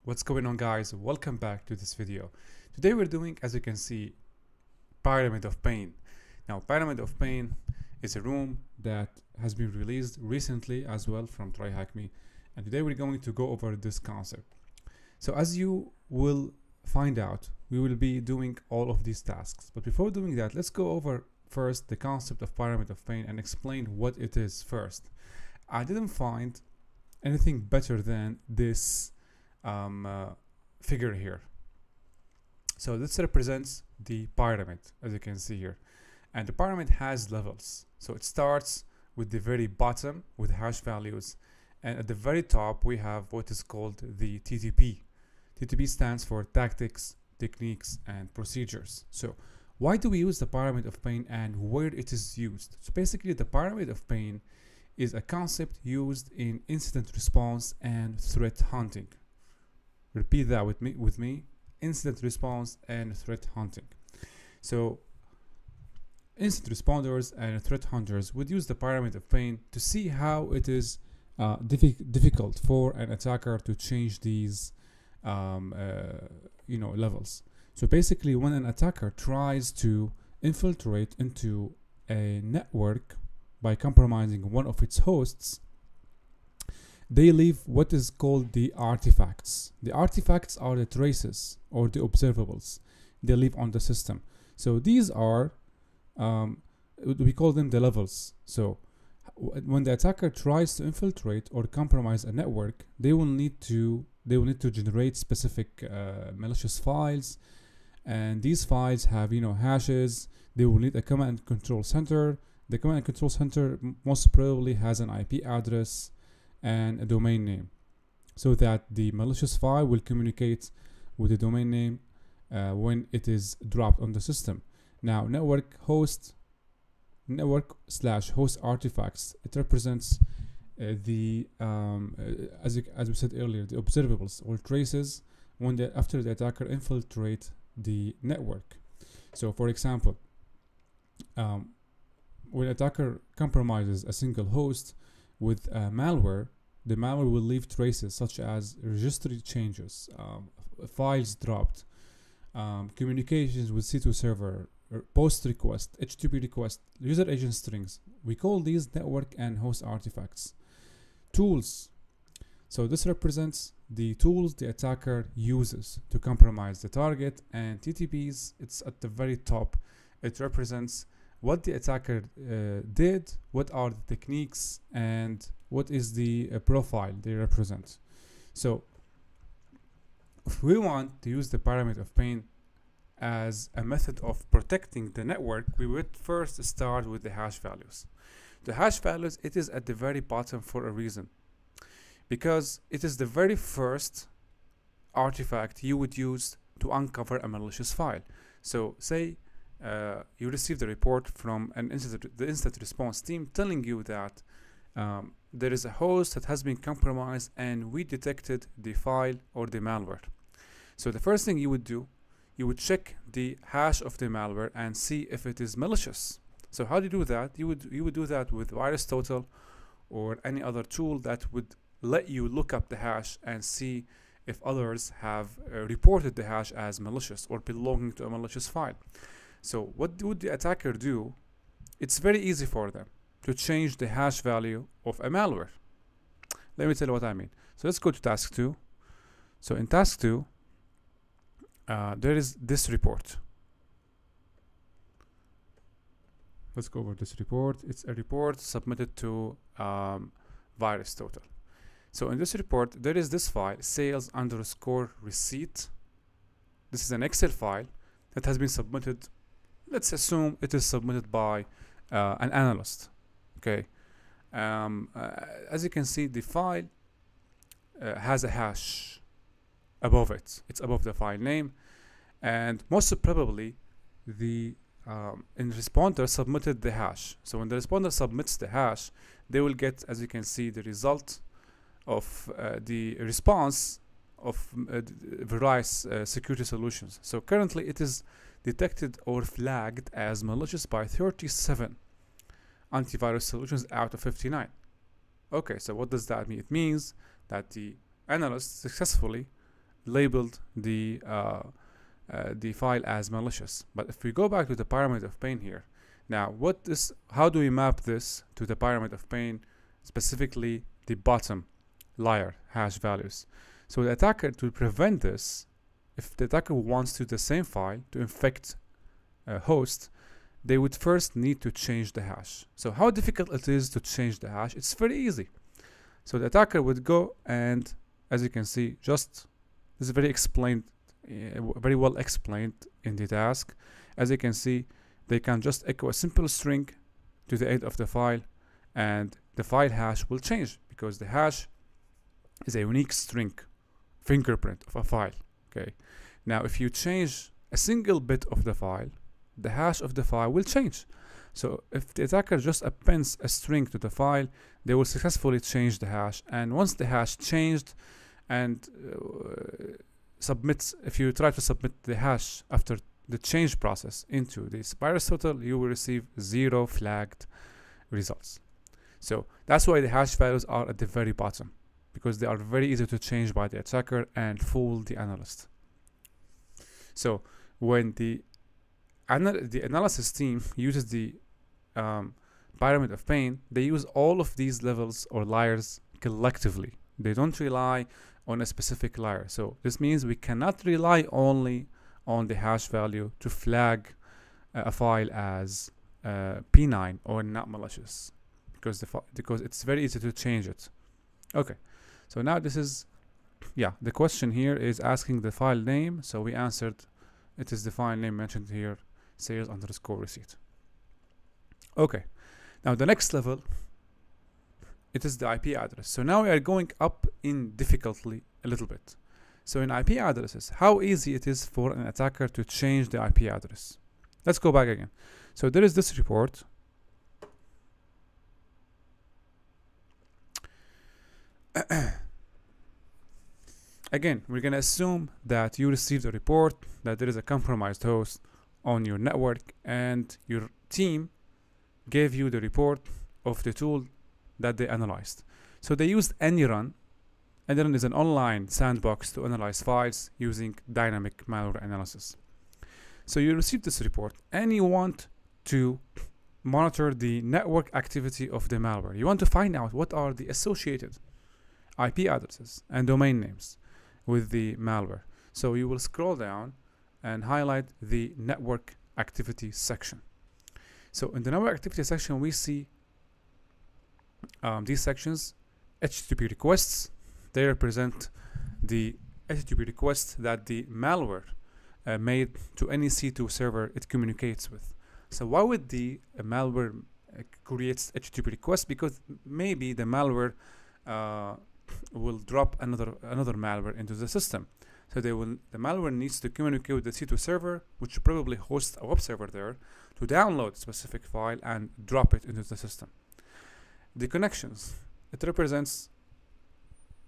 What's going on, guys? Welcome back to this video. Today we're doing, as you can see, Pyramid of Pain. Now, Pyramid of Pain is a room that has been released recently as well from TryHackMe, and today we're going to go over this concept. So as you will find out, we will be doing all of these tasks. But before doing that, let's go over first the concept of Pyramid of Pain and explain what it is first. I didn't find anything better than this figure here. So this represents the pyramid, as you can see here, and the pyramid has levels. So it starts with the very bottom with hash values, and at the very top we have what is called the TTP. TTP stands for tactics, techniques, and procedures. So why do we use the Pyramid of Pain and where it is used? So basically the Pyramid of Pain is a concept used in incident response and threat hunting. Repeat that with me. Incident response and threat hunting. So incident responders and threat hunters would use the Pyramid of Pain to see how it is difficult for an attacker to change these levels. So basically, when an attacker tries to infiltrate into a network by compromising one of its hosts, they leave what is called the artifacts. The artifacts are the traces or the observables they leave on the system. So these are, we call them the levels. So when the attacker tries to infiltrate or compromise a network, they will need to generate specific malicious files, and these files have hashes. They will need a command and control center. The command and control center most probably has an IP address and a domain name, so that the malicious file will communicate with the domain name when it is dropped on the system. Now, network/host artifacts, it represents as we said earlier, the observables or traces after the attacker infiltrate the network. So for example, when attacker compromises a single host with malware, the malware will leave traces such as registry changes, files dropped, communications with C2 server, post request, HTTP request, user agent strings. We call these network and host artifacts. Tools. So this represents the tools the attacker uses to compromise the target, and TTPs, it's at the very top. It represents what the attacker did, what are the techniques, and what is the profile they represent. So if we want to use the Pyramid of Pain as a method of protecting the network, we would first start with the hash values. The hash values, it is at the very bottom for a reason, because it is the very first artifact you would use to uncover a malicious file. So say you received a report from the incident response team telling you that there is a host that has been compromised and we detected the file or the malware. So the first thing you would do, you would check the hash of the malware and see if it is malicious. So how do you do that? You would do that with VirusTotal or any other tool that would let you look up the hash and see if others have reported the hash as malicious or belonging to a malicious file. So what would the attacker do? It's very easy for them to change the hash value of a malware. Let me tell you what I mean. So let's go to task 2. So in task 2, there is this report. Let's go over this report. It's a report submitted to VirusTotal. So in this report, there is this file, sales_receipt. This is an Excel file that has been submitted. Let's assume it is submitted by an analyst. Okay. As you can see, the file has a hash above it. It's above the file name, and most probably the responder submitted the hash. So when the responder submits the hash, they will get, as you can see, the result of the response of various security solutions. So currently it is detected or flagged as malicious by 37 antivirus solutions out of 59. Okay, so what does that mean? It means that the analyst successfully labeled the file as malicious. But if we go back to the pyramid of pain here, now how do we map this to the pyramid of pain, specifically the bottom layer hash values? So the attacker, to prevent this, if the attacker wants to the same file to infect a host, they would first need to change the hash. So how difficult it is to change the hash? It's very easy. So the attacker would go and, as you can see, this is very well explained in the task. As you can see, they can just echo a simple string to the end of the file, and the file hash will change because the hash is a unique string fingerprint of a file. Okay. Now, if you change a single bit of the file, the hash of the file will change. So if the attacker just appends a string to the file, they will successfully change the hash. And once the hash changed and if you try to submit the hash after the change process into this VirusTotal, you will receive 0 flagged results. So that's why the hash values are at the very bottom, because they are very easy to change by the attacker and fool the analyst. So when the analysis team uses the pyramid of pain, they use all of these levels or layers collectively. They don't rely on a specific layer. So this means we cannot rely only on the hash value to flag a file as P9 or not malicious, because it's very easy to change it. Okay, so now this is, the question here is asking the file name. So we answered it is the file name mentioned here, sales_receipt. Okay, now the next level, it is the IP address. So now we are going up in difficulty a little bit. So in IP addresses, how easy it is for an attacker to change the IP address. Let's go back again. So there is this report. Again, we're going to assume that you received a report that there is a compromised host on your network, and your team gave you the report of the tool that they analyzed. So they used AnyRun. AnyRun is an online sandbox to analyze files using dynamic malware analysis. So you received this report and you want to monitor the network activity of the malware. You want to find out what are the associated IP addresses and domain names with the malware. So you will scroll down and highlight the network activity section. So in the network activity section, we see these sections: HTTP requests. They represent the HTTP requests that the malware made to any C2 server it communicates with. So why would the malware create HTTP requests? Because maybe the malware will drop another malware into the system. So the malware needs to communicate with the C2 server, which probably hosts a web server there, to download a specific file and drop it into the system. The connections, it represents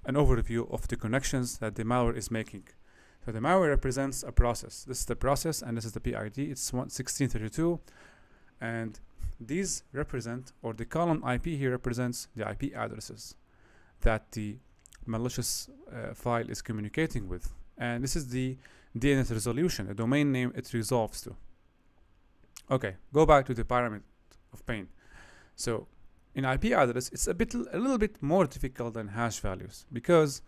an overview of the connections that the malware is making. So the malware represents a process. This is the process and this is the PID. It's 1632, and these represent, or the column IP here represents the IP addresses that the malicious file is communicating with. And this is the DNS resolution, the domain name it resolves to. Okay, go back to the pyramid of pain. So in IP address, it's a little bit more difficult than hash values, because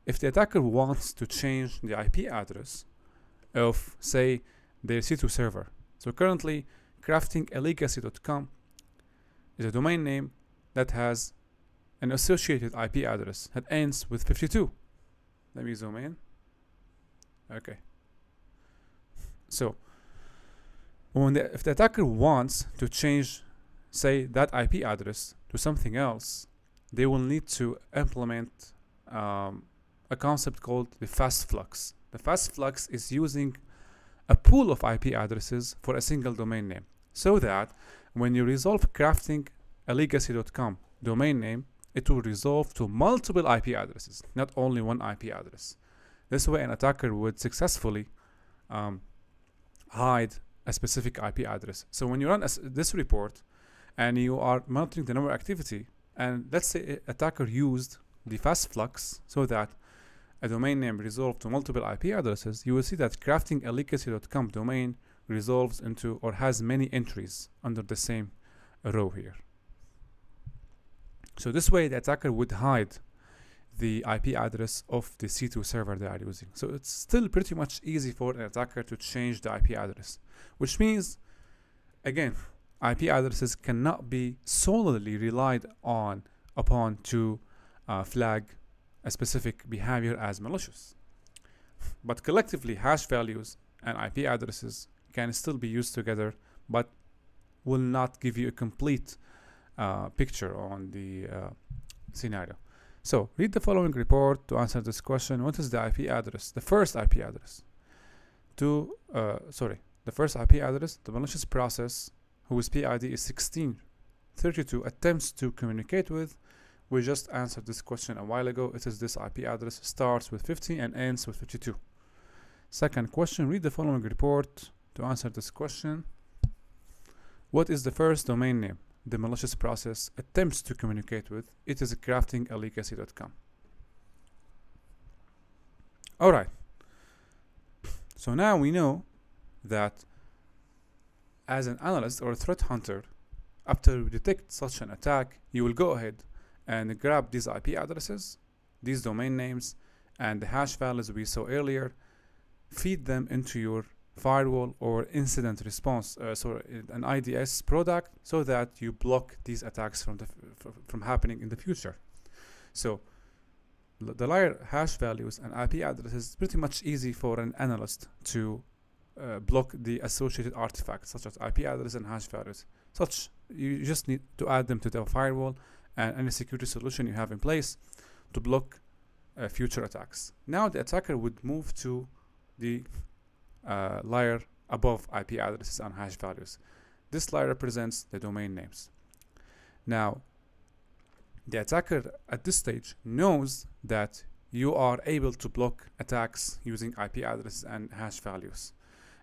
if the attacker wants to change the IP address of, say, their C2 server, so currently craftingalegacy.com is a domain name that has an associated IP address that ends with 52. Let me zoom in. Okay. So if the attacker wants to change, say, that IP address to something else, they will need to implement a concept called the fast flux. The fast flux is using a pool of IP addresses for a single domain name, so that when you resolve craftingalegacy.com domain name, it will resolve to multiple IP addresses, not only one IP address. This way, an attacker would successfully hide a specific IP address. So when you run this report and you are monitoring the network activity, and let's say attacker used the fast flux so that a domain name resolved to multiple IP addresses, you will see that crafting a legacy.com domain resolves into or has many entries under the same row here. So this way the attacker would hide the IP address of the C2 server they are using. So it's still pretty much easy for an attacker to change the IP address, which means, again, IP addresses cannot be solely relied upon to flag a specific behavior as malicious. But collectively, hash values and IP addresses can still be used together, but will not give you a complete picture on the scenario. So read the following report to answer this question. What is the IP address? The first IP address. The first IP address, the malicious process whose PID is 1632 attempts to communicate with. We just answered this question a while ago. It is this IP address, starts with 50 and ends with 52. Second question, read the following report to answer this question. What is the first domain name the malicious process attempts to communicate with? It is craftingalegacy.com. Alright, so now we know that as an analyst or a threat hunter, after you detect such an attack, you will go ahead and grab these IP addresses, these domain names, and the hash values we saw earlier, feed them into your firewall or incident response, an IDS product, so that you block these attacks from happening in the future. So the layer hash values and IP addresses is pretty much easy for an analyst to block the associated artifacts such as IP address and hash values. You just need to add them to the firewall and any security solution you have in place to block future attacks. Now the attacker would move to the layer above IP addresses and hash values. This layer represents the domain names. Now, the attacker at this stage knows that you are able to block attacks using IP addresses and hash values,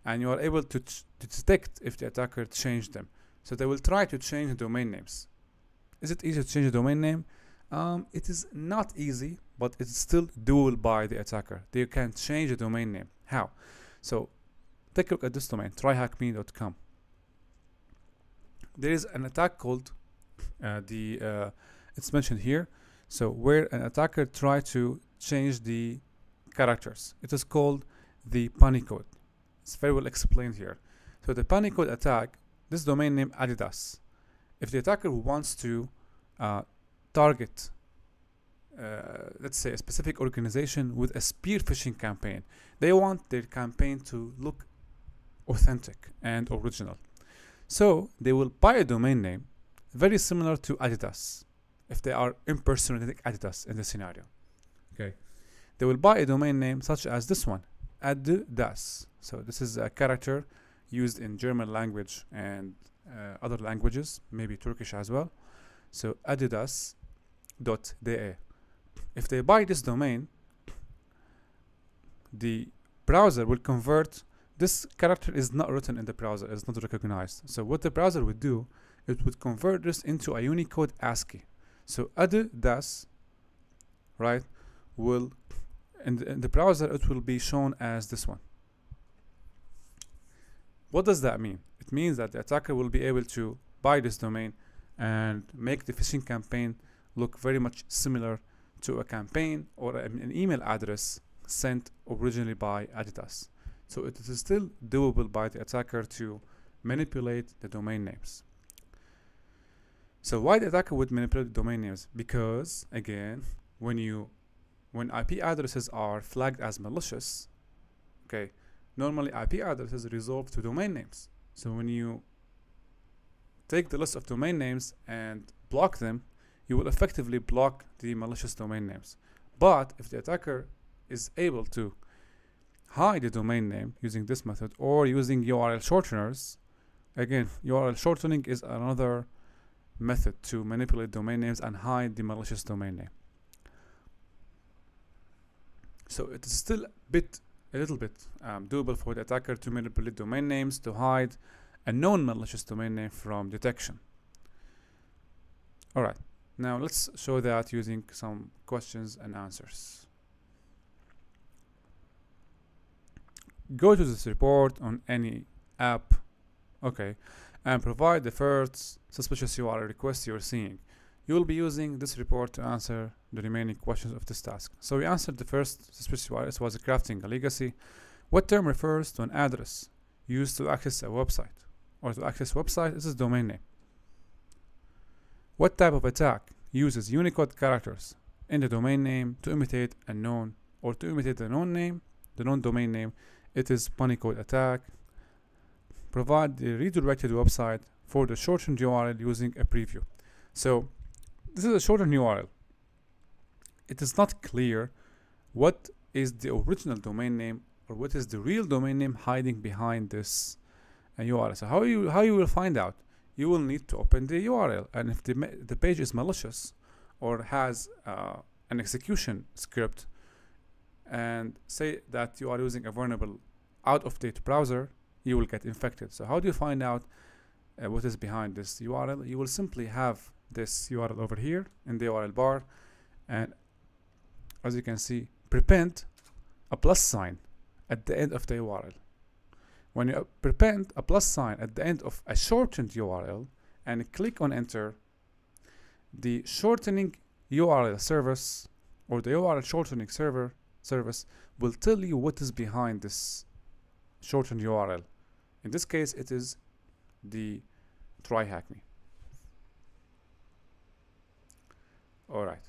and you are able to detect if the attacker changed them. So they will try to change the domain names. Is it easy to change a domain name? It is not easy, but it's still doable by the attacker. They can change the domain name. How? So take a look at this domain, TryHackMe.com. There is an attack called it's mentioned here. So where an attacker tried to change the characters. It is called the Unicode. It's very well explained here. So the Unicode attack, this domain name Adidas. If the attacker wants to target let's say a specific organization with a spear phishing campaign, they want their campaign to look authentic and original. So they will buy a domain name very similar to Adidas, if they are impersonating Adidas in this scenario. Okay, they will buy a domain name such as this one, Adidas. So this is a character used in German language and other languages, maybe Turkish as well. So adidas.de. If they buy this domain, the browser will convert. This character is not written in the browser, it's not recognized. So what the browser would do, it would convert this into a Unicode ASCII. So Adidas, right, will in the browser it will be shown as this one. What does that mean? It means that the attacker will be able to buy this domain and make the phishing campaign look very much similar to a campaign or an email address sent originally by Adidas. So it is still doable by the attacker to manipulate the domain names. So why the attacker would manipulate the domain names? Because again, when IP addresses are flagged as malicious, okay, normally IP addresses resolve to domain names. So when you take the list of domain names and block them, you will effectively block the malicious domain names. But if the attacker is able to hide the domain name using this method or using URL shorteners, again, URL shortening is another method to manipulate domain names and hide the malicious domain name. So it is still a little bit doable for the attacker to manipulate domain names to hide a known malicious domain name from detection. Alright, now let's show that using some questions and answers. go to this report on any app, okay, and provide the first suspicious URL request you're seeing. You will be using this report to answer the remaining questions of this task. So we answered the first suspicious URL. It was crafting a legacy. What term refers to an address used to access a website or to access website? This is domain name. What type of attack uses Unicode characters in the domain name to imitate a known or to imitate the known name, the known domain name? It is Unicode attack. Provide the redirected website for the shortened URL using a preview. So this is a shortened URL. It is not clear what is the original domain name or what is the real domain name hiding behind this URL. So how you will find out? You will need to open the URL, and if the page is malicious or has an execution script, and say that you are using a vulnerable out-of-date browser, you will get infected. So how do you find out what is behind this URL? You will simply have this URL over here in the URL bar, and as you can see, prepend a plus sign at the end of the URL. When you prepend a plus sign at the end of a shortened URL and click on enter, the shortening URL service or the URL shortening service will tell you what is behind this shortened URL. In this case, it is the TryHackMe. Alright.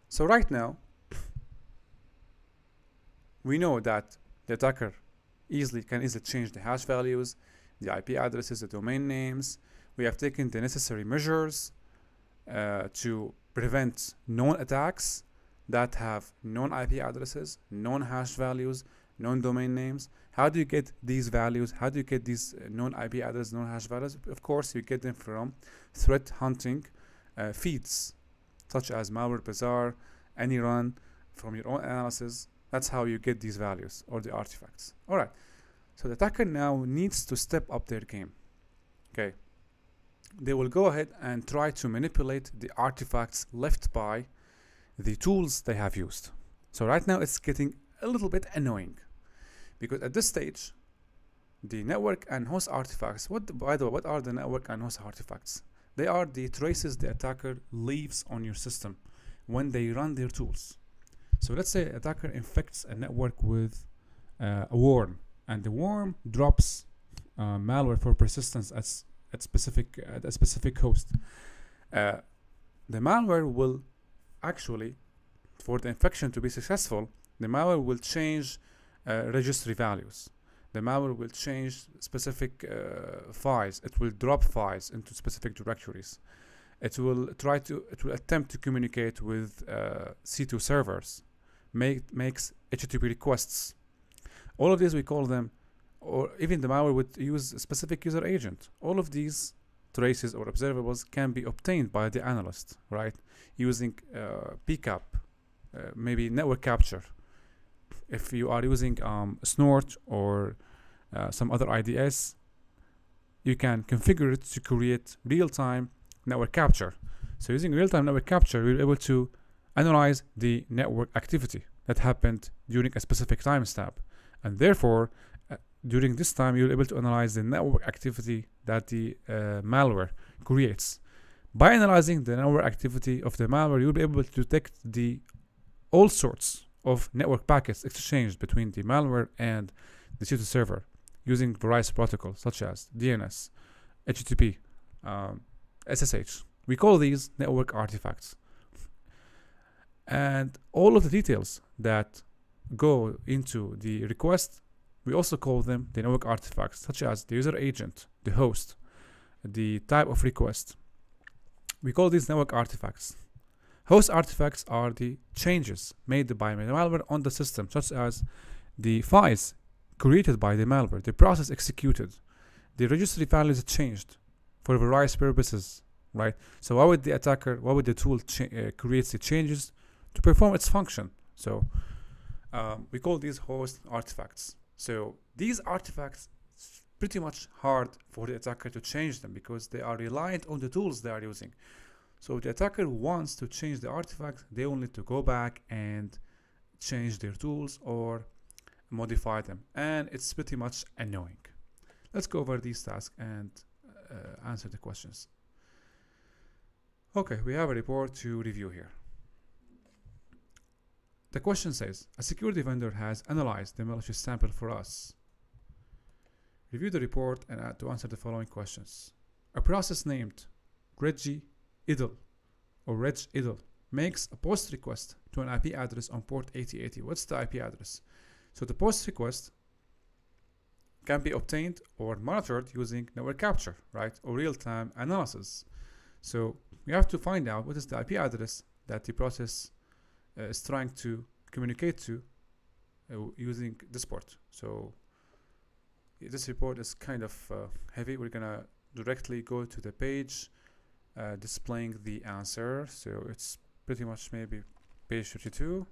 So right now, we know that the attacker can easily change the hash values, the IP addresses, the domain names. We have taken the necessary measures to prevent known attacks that have known IP addresses, known hash values, known domain names. How do you get these values? How do you get these known IP addresses, known hash values? Of course, you get them from threat hunting feeds, such as Malware Bazaar, AnyRun, from your own analysis. That's how you get these values or the artifacts. All right. So the attacker now needs to step up their game. Okay. They will go ahead and try to manipulate the artifacts left by the tools they have used. So right now it's getting a little bit annoying, because at this stage, the network and host artifacts, by the way, what are the network and host artifacts? They are the traces the attacker leaves on your system when they run their tools. So let's say an attacker infects a network with a worm, and the worm drops malware for persistence at a specific host. The malware will actually, for the infection to be successful, the malware will change registry values. The malware will change specific files. It will drop files into specific directories. It will attempt to communicate with C2 servers, makes HTTP requests. All of these, we call them, or even the malware would use a specific user agent. All of these traces or observables can be obtained by the analyst, right? Using PCAP, maybe network capture. If you are using Snort or some other IDS, you can configure it to create real-time network capture. So using real-time network capture, we're able to analyze the network activity that happened during a specific timestamp, and therefore during this time you're able to analyze the network activity that the malware creates. By analyzing the network activity of the malware, you'll be able to detect all sorts of network packets exchanged between the malware and the C2 server using various protocols such as DNS, HTTP, SSH. We call these network artifacts. And all of the details that go into the request, we also call them the network artifacts, such as the user agent, the host, the type of request. We call these network artifacts. Host artifacts are the changes made by the malware on the system, such as the files created by the malware, the process executed, the registry values changed for various purposes, right? So why would the tool create the changes to perform its function? So we call these host artifacts. So these artifacts, it's pretty much hard for the attacker to change them because they are reliant on the tools they are using. So if the attacker wants to change the artifacts, they will need to go back and change their tools or modify them, and it's pretty much annoying. Let's go over these tasks and answer the questions. Okay, we have a report to review here. The question says, a security vendor has analyzed the malicious sample for us. Review the report and to answer the following questions. A process named regidle or regidle makes a post request to an IP address on port 8080. What's the IP address? So the post request can be obtained or monitored using network capture, right? Or real-time analysis. So we have to find out what is the IP address that the process is trying to communicate to using this port. So this report is kind of heavy. We're gonna directly go to the page displaying the answer. So it's pretty much maybe page 52.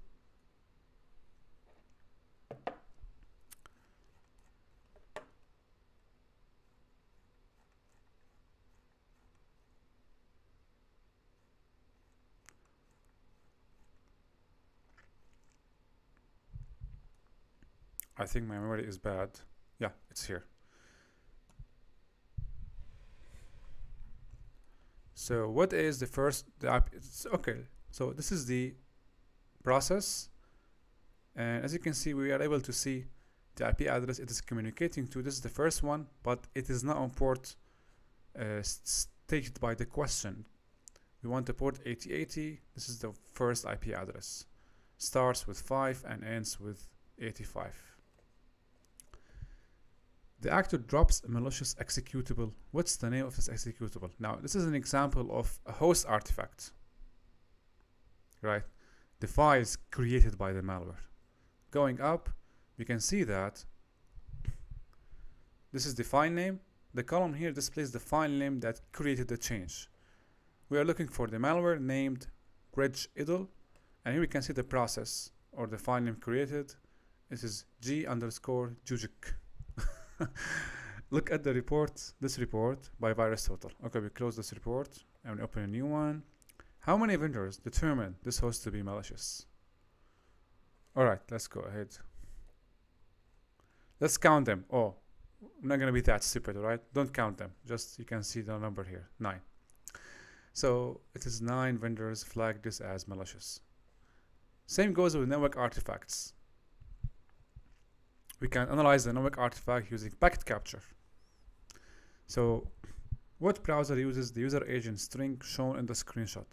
I think my memory is bad. Yeah, it's here. So what is the first, okay, so this is the process, and as you can see, we are able to see the IP address it is communicating to. This is the first one, but it is not on port stated by the question. We want the port 8080. This is the first IP address. Starts with 5 and ends with 85. The actor drops a malicious executable. What's the name of this executable? Now, this is an example of a host artifact, right? The files created by the malware. Going up, we can see that this is the file name. The column here displays the file name that created the change. We are looking for the malware named regidle, and here we can see the process or the file name created. This is g_jujuk. Look at the report, this report by VirusTotal. Okay, we close this report and we open a new one. How many vendors determine this host to be malicious? Alright, let's go ahead. Let's count them. Oh, I'm not gonna be that stupid, alright? Don't count them. Just you can see the number here, 9. So it is 9 vendors flagged this as malicious. Same goes with network artifacts. We can analyze the network artifact using packet capture. So what browser uses the user agent string shown in the screenshot?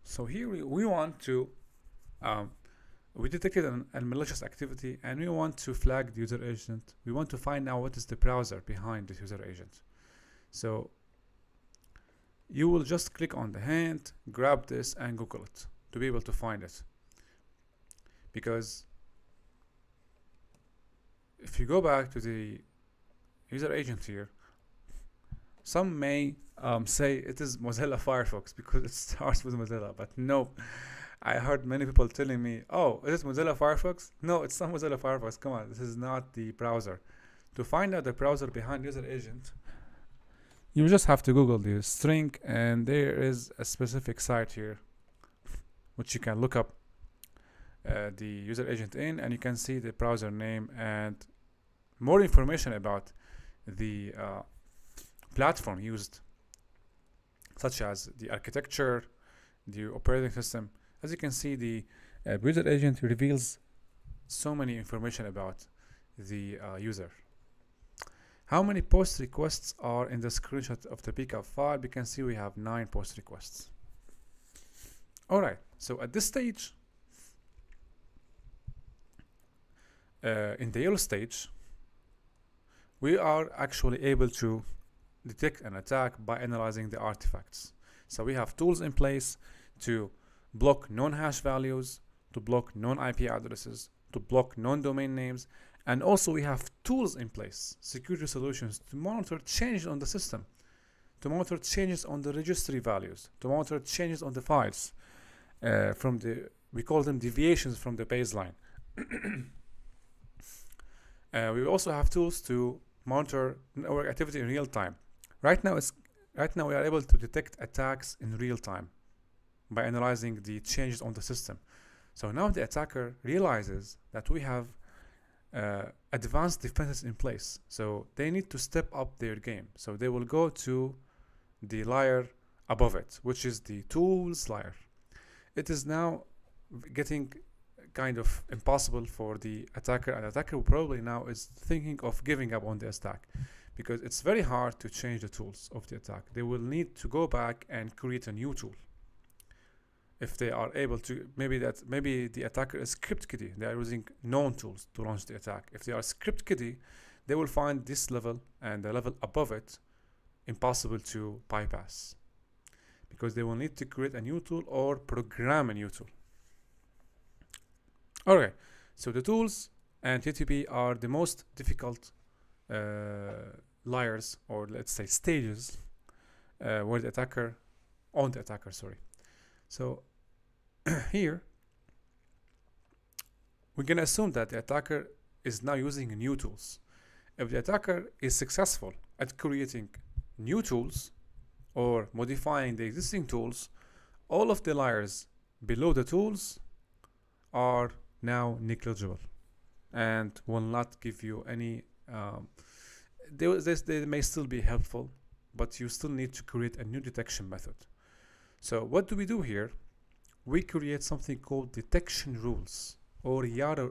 So here we want to, we detected a malicious activity and we want to flag the user agent. We want to find out what is the browser behind this user agent. So you will just click on the hand, grab this and Google it to be able to find it. Because if you go back to the user agent here, some may say it is Mozilla Firefox because it starts with Mozilla, but no. I heard many people telling me, oh, is it Mozilla Firefox? No, it's not Mozilla Firefox. Come on, this is not the browser. To find out the browser behind user agent, you just have to Google the string, and there is a specific site here which you can look up the user agent in, and you can see the browser name and more information about the platform used, such as the architecture, the operating system. As you can see, the user agent reveals so many information about the user. How many post requests are in the screenshot of the pickup file? We can see we have 9 post requests. Alright, so at this stage, in the yellow stage, we are actually able to detect an attack by analyzing the artifacts. So we have tools in place to block known hash values, to block known IP addresses, to block known domain names, and also we have tools in place, security solutions, to monitor changes on the system, to monitor changes on the registry values, to monitor changes on the files, we call them deviations from the baseline. We also have tools to monitor network activity in real time. Right now we are able to detect attacks in real time by analyzing the changes on the system. So now the attacker realizes that we have advanced defenses in place. So they need to step up their game. So they will go to the layer above it, which is the tools layer. It is now getting kind of impossible for the attacker, and the attacker probably now is thinking of giving up on the attack, because it's very hard to change the tools of the attack. They will need to go back and create a new tool. If they are able to, maybe the attacker is script kiddie. They are using known tools to launch the attack. If they are script kiddie, they will find this level and the level above it impossible to bypass, because they will need to create a new tool or program a new tool. Okay, so the tools and TTP are the most difficult layers, or let's say stages, where the attacker, sorry. So here we're gonna assume that the attacker is now using new tools. If the attacker is successful at creating new tools or modifying the existing tools, all of the layers below the tools are now negligible and will not give you any they may still be helpful, but you still need to create a new detection method. So what do we do here? We create something called detection rules, or Yara.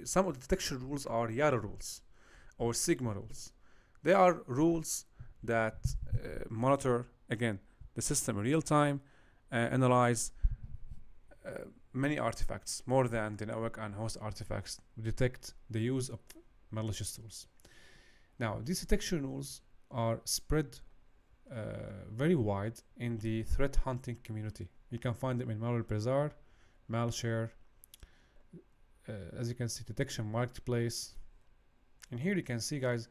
Some of the detection rules are Yara rules or Sigma rules. They are rules that monitor, again, the system in real time, analyze many artifacts, more than the network and host artifacts, to detect the use of malicious tools. Now, these detection rules are spread very wide in the threat hunting community. You can find them in Malware Bazaar, Malshare, as you can see, detection marketplace. And here you can see, guys,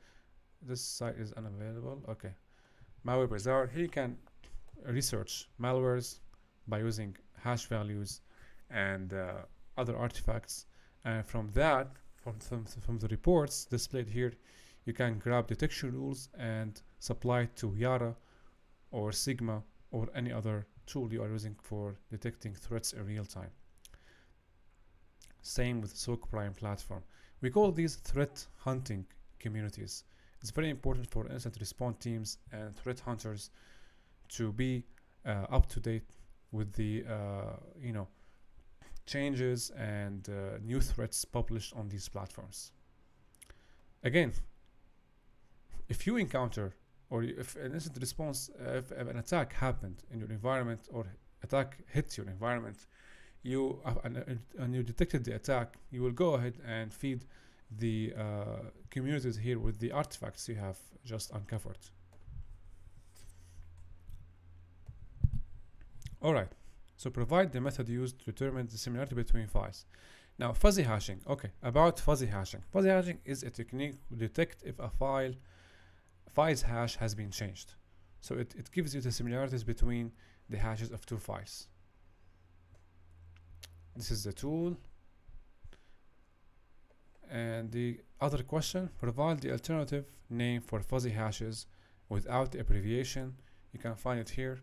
this site is unavailable. Okay, Malware Bazaar. Here you can research malwares by using hash values and other artifacts, and from that, from the reports displayed here, you can grab detection rules and supply it to Yara or Sigma or any other tool you are using for detecting threats in real time. Same with SOC Prime platform. We call these threat hunting communities. It's very important for incident response teams and threat hunters to be up to date with the changes and new threats published on these platforms. Again, if you encounter, or if an incident response, if an attack happened in your environment, or attack hit your environment, and you detected the attack, you will go ahead and feed the communities here with the artifacts you have just uncovered. Alright, so provide the method used to determine the similarity between files. Now, fuzzy hashing. Okay, about fuzzy hashing. Fuzzy hashing is a technique to detect if a file's hash has been changed. So it gives you the similarities between the hashes of two files. This is the tool. And the other question, provide the alternative name for fuzzy hashes without the abbreviation. You can find it here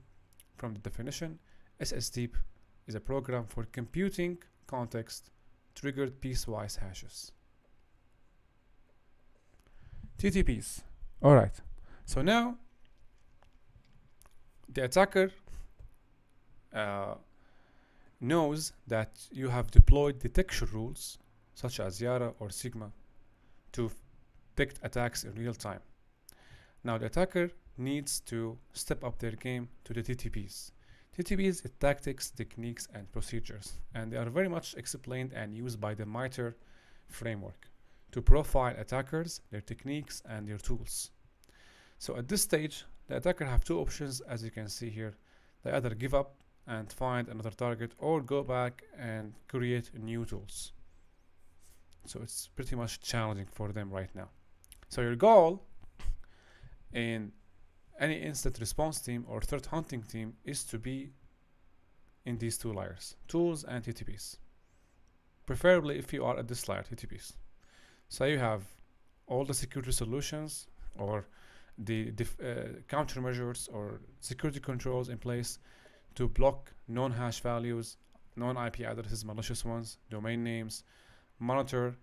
from the definition. SSDeep is a program for computing context triggered piecewise hashes. TTPs. Alright, so now the attacker knows that you have deployed detection rules such as Yara or Sigma to detect attacks in real time. Now the attacker needs to step up their game to the TTPs. TTPs are tactics, techniques, and procedures, and they are very much explained and used by the Mitre framework to profile attackers, their techniques, and their tools. So at this stage, the attacker have two options, as you can see here. They either give up and find another target, or go back and create new tools. So it's pretty much challenging for them right now. So your goal in any incident response team or threat hunting team is to be in these two layers, tools and TTPs. Preferably if you are at this layer, TTPs. So you have all the security solutions or the countermeasures or security controls in place to block known hash values, known IP addresses, malicious ones, domain names, monitor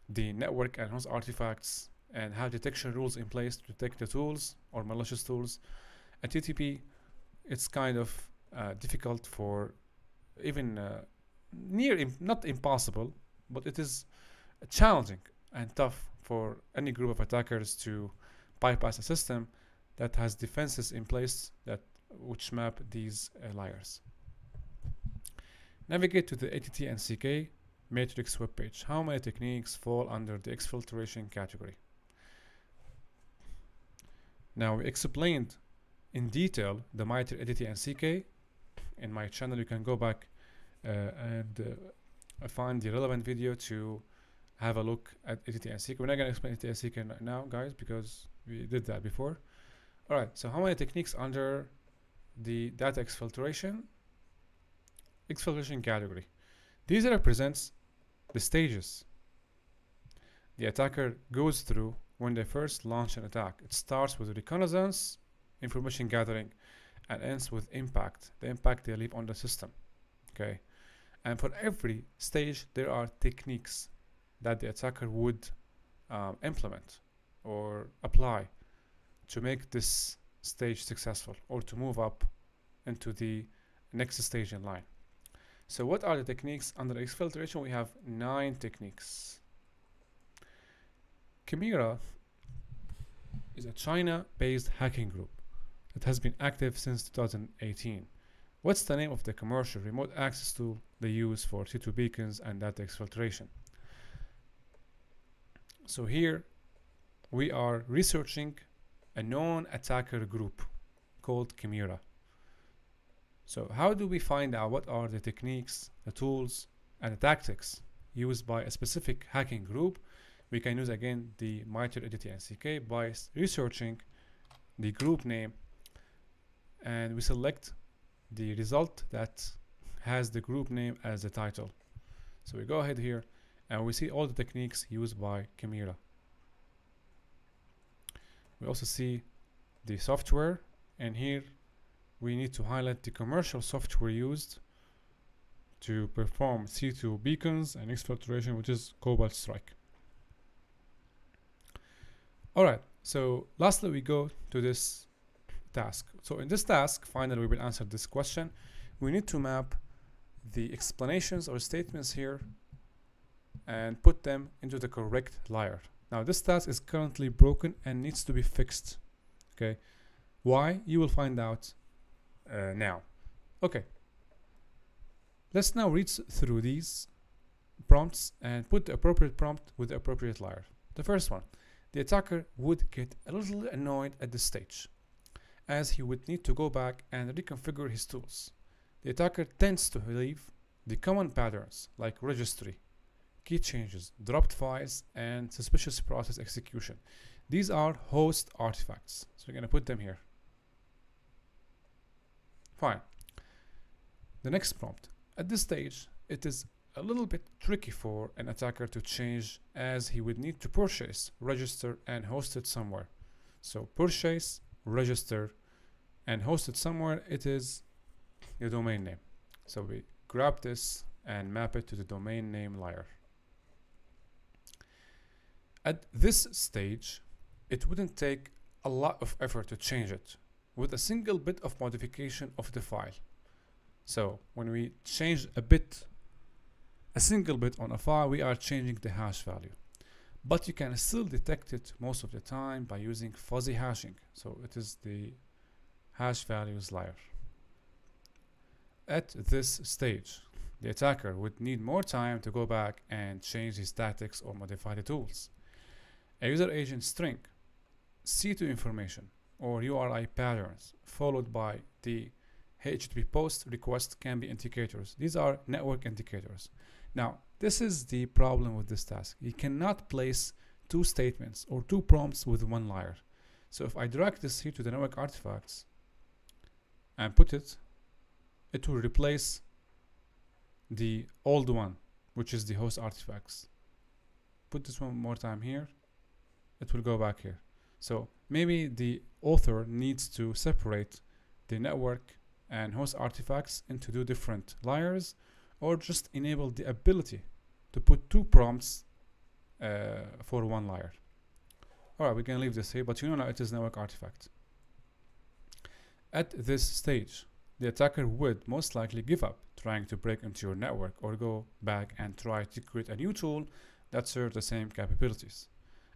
the network and host artifacts and have detection rules in place to detect the tools or malicious tools. A TTP, it's kind of difficult for even not impossible, but it is challenging and tough for any group of attackers to bypass a system that has defenses in place which map these layers. Navigate to the ATT&CK matrix webpage. How many techniques fall under the exfiltration category? Now, we explained in detail the Mitre ATT&CK. In my channel, you can go back and find the relevant video to have a look at ATT&CK. We're not going to explain ATT&CK now, guys, because we did that before. All right, so how many techniques under the data exfiltration category? These represents the stages the attacker goes through when they first launch an attack. It starts with reconnaissance, information gathering, and ends with impact, the impact they leave on the system. Okay, and for every stage there are techniques that the attacker would implement or apply to make this stage successful or to move up into the next stage in line. So what are the techniques under exfiltration? We have 9 techniques. Chimera is a China-based hacking group that has been active since 2018. What's the name of the commercial remote access tool they use for T2 beacons and data exfiltration? So here we are researching a known attacker group called Chimera. So how do we find out what are the techniques, the tools, and the tactics used by a specific hacking group? We can use again the Mitre ATT&CK by researching the group name, and we select the result that has the group name as the title. So we go ahead here and we see all the techniques used by Chimera. We also see the software, and here we need to highlight the commercial software used to perform C2 beacons and exfiltration, which is Cobalt Strike. Alright, so lastly we go to this task. So in this task, finally we will answer this question. We need to map the explanations or statements here and put them into the correct layer. Now this task is currently broken and needs to be fixed. Okay, why? You will find out now. Okay, let's now read through these prompts and put the appropriate prompt with the appropriate layer. The first one, the attacker would get a little annoyed at this stage, as he would need to go back and reconfigure his tools. The attacker tends to leave the common patterns like registry, key changes, dropped files, and suspicious process execution. These are host artifacts, so we're going to put them here. Fine. The next prompt. At this stage, it is a little bit tricky for an attacker to change, as he would need to purchase, register, and host it somewhere. So purchase, register, and host it somewhere, it is your domain name. So we grab this and map it to the domain name layer. At this stage, it wouldn't take a lot of effort to change it with a single bit of modification of the file. So when we change a single bit on a file, we are changing the hash value. But you can still detect it most of the time by using fuzzy hashing. So it is the hash values layer. At this stage, the attacker would need more time to go back and change his tactics or modify the tools. A user agent string, C2 information, or URI patterns, followed by the HTTP post request can be indicators. These are network indicators. Now, this is the problem with this task. You cannot place 2 statements or 2 prompts with one layer. So if I drag this here to the network artifacts and put it, it will replace the old one, which is the host artifacts. Put this one more time here, it will go back here. So maybe the author needs to separate the network and host artifacts into 2 different layers, or just enable the ability to put 2 prompts for one layer. Alright, we can leave this here, but you know now it is network artifact. At this stage, the attacker would most likely give up trying to break into your network or go back and try to create a new tool that serves the same capabilities.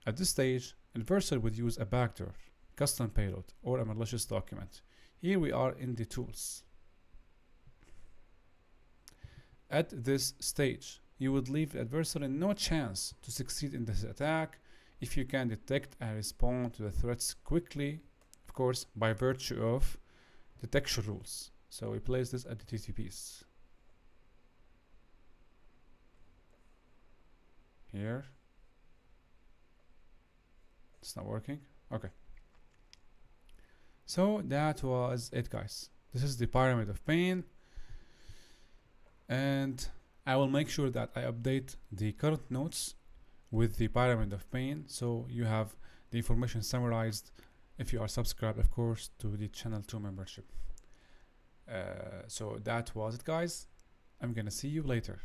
At this stage, adversary would use a backdoor, custom payload, or a malicious document. Here we are in the tools. At this stage, you would leave the adversary no chance to succeed in this attack if you can detect and respond to the threats quickly, of course, by virtue of detection rules. So we place this at the TTPs. Here. It's not working. Okay. So that was it, guys. This is the pyramid of pain. And I will make sure that I update the current notes with the pyramid of pain, so you have the information summarized if you are subscribed, of course, to the channel 2 membership. So that was it, guys. I'm gonna see you later.